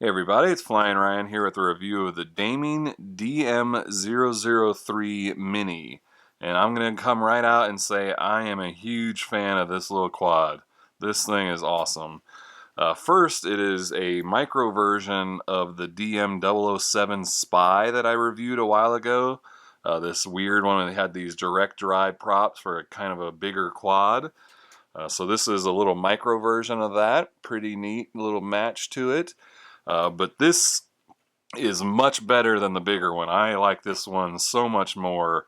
Hey everybody, it's Flyin Ryan here with a review of the DM003 Mini. And I'm going to come right out and say I am a huge fan of this little quad. This thing is awesome. First, it is a micro version of the DM007 Spy that I reviewed a while ago. This weird one that had these direct drive props for a kind of a bigger quad. So this is a little micro version of that. Pretty neat little match to it. But this is much better than the bigger one. I like this one so much more.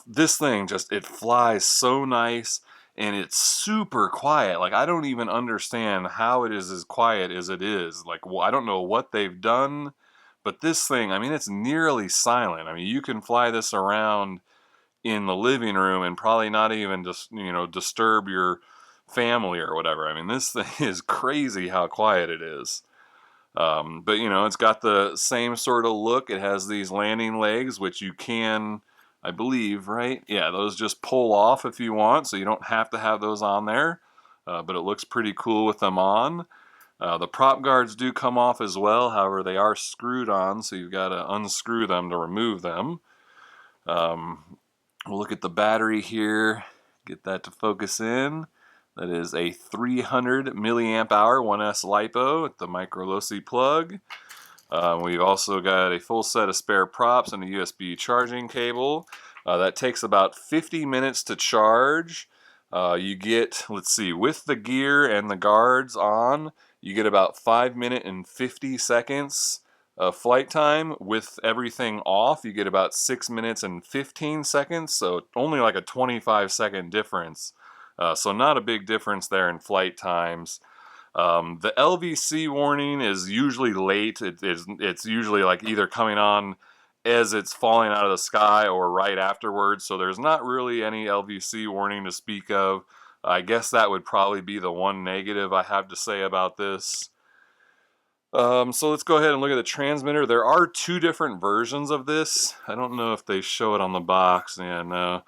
This thing just, it flies so nice and it's super quiet. Like, I don't even understand how it is as quiet as it is. Like, I don't know what they've done, but this thing, I mean, it's nearly silent. I mean, you can fly this around in the living room and probably not even just, disturb your family or whatever. I mean, this thing is crazy how quiet it is. But it's got the same sort of look. It has these landing legs, which you can, I believe, right? Yeah, those just pull off if you want, so you don't have to have those on there. But it looks pretty cool with them on. The prop guards do come off as well, however, they are screwed on, so you've got to unscrew them to remove them. We'll look at the battery here, get that to focus in. That is a 300 milliamp hour 1S LiPo with the micro low-C plug. We've also got a full set of spare props and a USB charging cable. That takes about 50 minutes to charge. You get, let's see, with the gear and the guards on, you get about 5 minutes and 50 seconds of flight time. With everything off, you get about 6 minutes and 15 seconds, so only like a 25-second difference. So not a big difference there in flight times. The LVC warning is usually late. It's usually like either coming on as it's falling out of the sky or right afterwards, so there's not really any LVC warning to speak of. I guess that would probably be the one negative I have to say about this. So let's go ahead and look at the transmitter. There are two different versions of this. I don't know if they show it on the box, and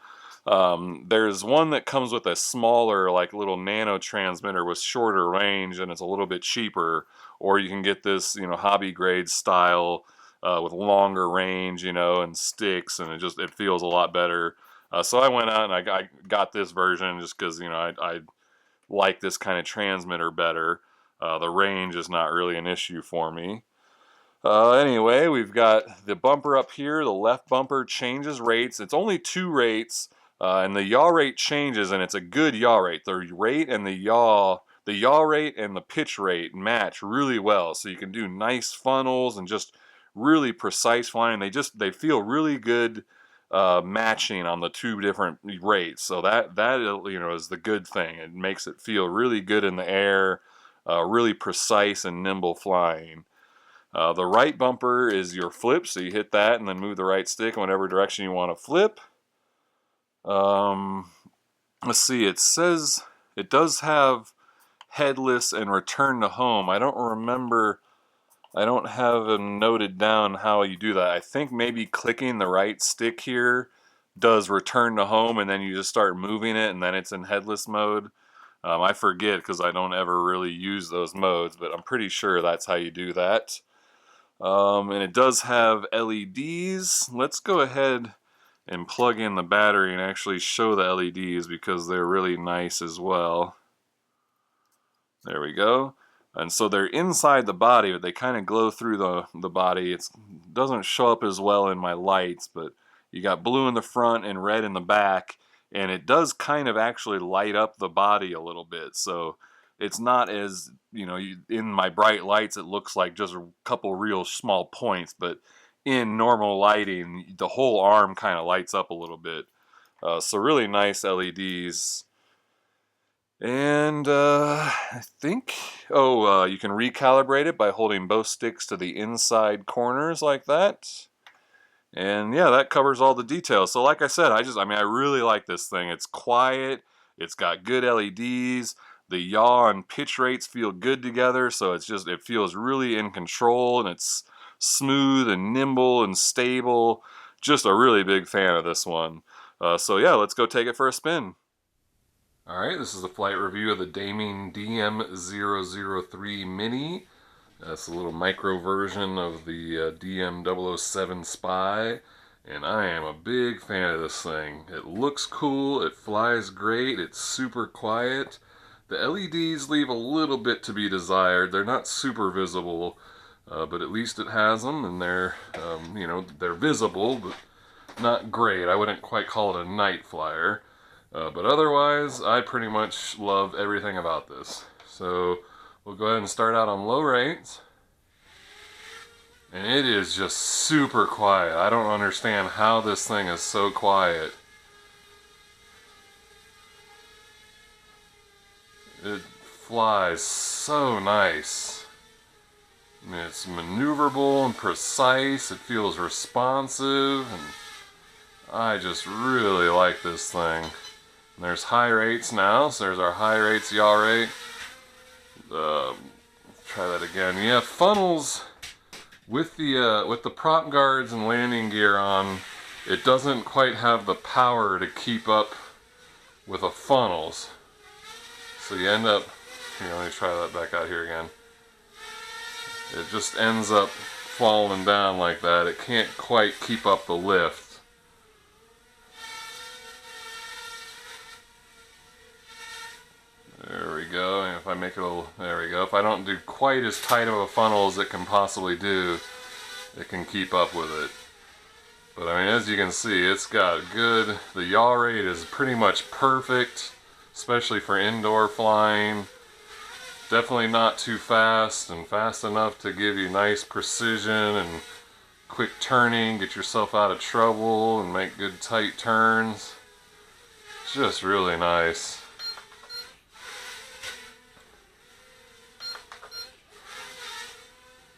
there's one that comes with a smaller, like little nano transmitter with shorter range, and it's a little bit cheaper. Or you can get this, hobby grade style with longer range, and sticks, and it feels a lot better. So I went out and I got this version just because I like this kind of transmitter better. The range is not really an issue for me. Anyway, we've got the bumper up here. The left bumper changes rates. It's only two rates, and the yaw rate changes, and it's a good yaw rate. The rate and the yaw rate and the pitch rate match really well. So you can do nice funnels and just really precise flying. They feel really good matching on the two different rates. So that is the good thing. It makes it feel really good in the air, really precise and nimble flying. The right bumper is your flip, so you hit that and then move the right stick in whatever direction you want to flip. Let's see, it says it does have headless and return to home. I don't have it noted down how you do that. I think maybe clicking the right stick here does return to home, and then you just start moving it and then it's in headless mode. I forget because I don't ever really use those modes, but I'm pretty sure that's how you do that. And it does have LEDs. Let's go ahead and plug in the battery and actually show the LEDs because they're really nice as well. There we go. And so they're inside the body, but they kind of glow through the body. It doesn't show up as well in my lights, but you got blue in the front and red in the back, and it does kind of actually light up the body a little bit. So it's not as, in my bright lights, it looks like just a couple real small points, but in normal lighting, the whole arm kind of lights up a little bit. So really nice LEDs. And I think, you can recalibrate it by holding both sticks to the inside corners like that. And yeah, that covers all the details. So like I said, I really like this thing. It's quiet, it's got good LEDs, the yaw and pitch rates feel good together, so it feels really in control, and it's smooth and nimble and stable. Just a really big fan of this one. So yeah, let's go take it for a spin. Alright, this is a flight review of the Daming DM003 Mini. That's a little micro version of the DM007 Spy, and I am a big fan of this thing. It looks cool, it flies great, it's super quiet. The LEDs leave a little bit to be desired. They're not super visible, but at least it has them, and they're, you know, they're visible, but not great. I wouldn't quite call it a night flyer. But otherwise, I pretty much love everything about this. So we'll go ahead and start out on low rates. And it is just super quiet. I don't understand how this thing is so quiet. It flies so nice. I mean, it's maneuverable and precise. It feels responsive, and I just really like this thing. And there's high rates now, so there's our high rates yaw rate. Let's try that again. Yeah, funnels with the prop guards and landing gear on, it doesn't quite have the power to keep up with the funnels. So you end up, here, let me try that back out here again. It just ends up falling down like that. It can't quite keep up the lift. There we go. And if I make it a little, there we go. If I don't do quite as tight of a funnel as it can possibly do, it can keep up with it. But I mean, as you can see, it's got good, the yaw rate is pretty much perfect, especially for indoor flying. Definitely not too fast, and fast enough to give you nice precision and quick turning, get yourself out of trouble and make good tight turns. It's just really nice.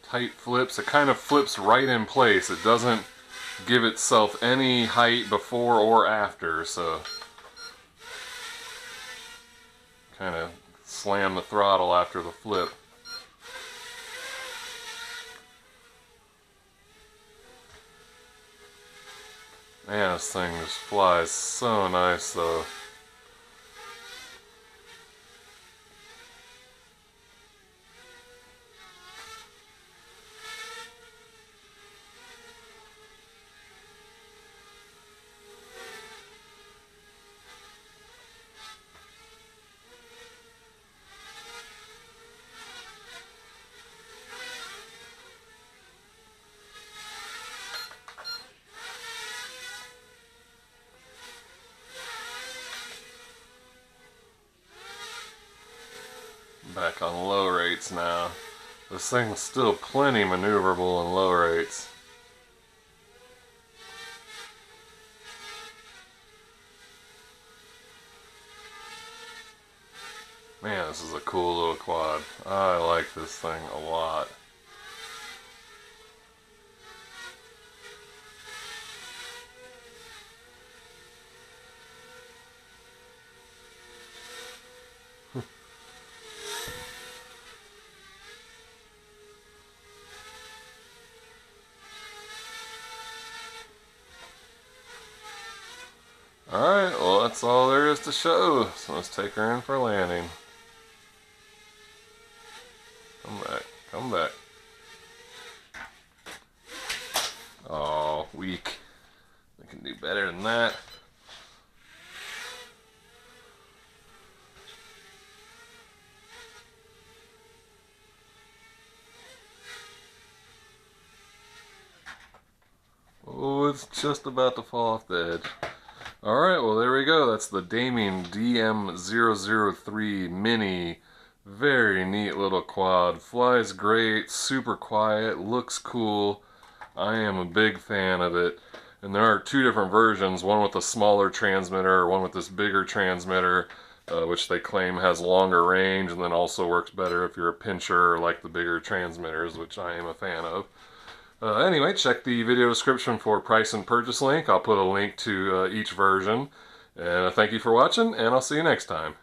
Tight flips, it kind of flips right in place. It doesn't give itself any height before or after, so kind of slam the throttle after the flip. Man, this thing just flies so nice though. Back on low rates now. This thing's still plenty maneuverable in low rates. Man, this is a cool little quad. I like this thing a lot. Alright, well that's all there is to show. So let's take her in for landing. Come back, come back. Oh, weak. We can do better than that. Oh, it's just about to fall off the edge. Alright, well there we go. That's the Damien DM003 Mini. Very neat little quad. Flies great, super quiet, looks cool. I am a big fan of it. And there are two different versions, one with a smaller transmitter, one with this bigger transmitter, which they claim has longer range and then also works better if you're a pincher or like the bigger transmitters, which I am a fan of. Anyway, check the video description for price and purchase link. I'll put a link to each version. And thank you for watching, and I'll see you next time.